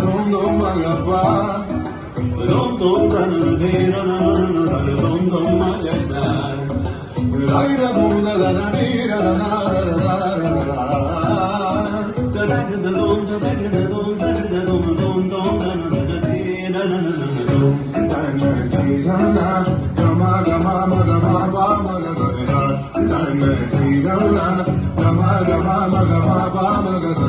dum dum magapa. Dum dum da da da da da dum dum magasa. La da dum da da da da da da da da. Da da da dum da da da dum da da dum dum dum da da da da da da dum. Da da da da gama gama magama ba magasa. Da da da da gama gama magama ba magasa.